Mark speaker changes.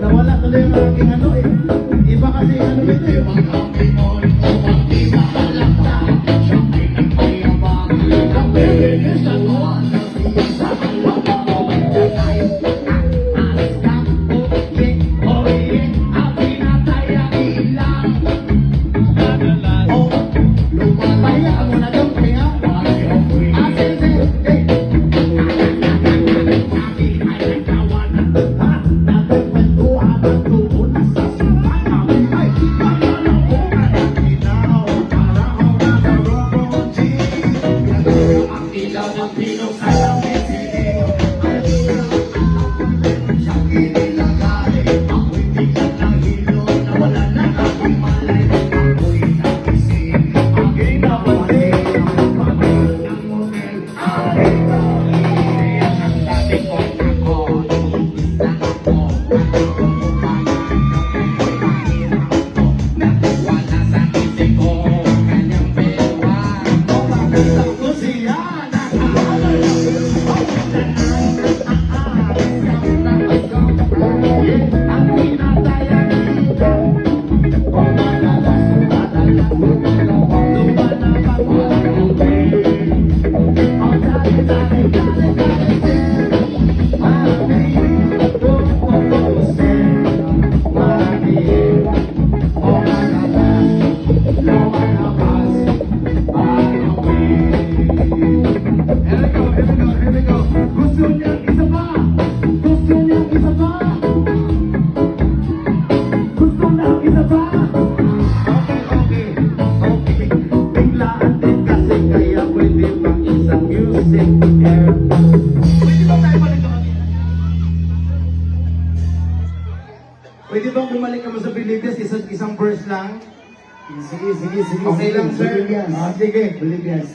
Speaker 1: Nawala tuloy yung aking ano eh. Iba kasi ano yun eh. Pahinga ka muna daw, pahinga. Sige. Pwede bang bumalik ka mo sa Pilipinas? Isang verse lang?
Speaker 2: Sige.
Speaker 1: Okay lang, sir.
Speaker 2: Bolivians.
Speaker 1: Sige.
Speaker 2: Bolivians.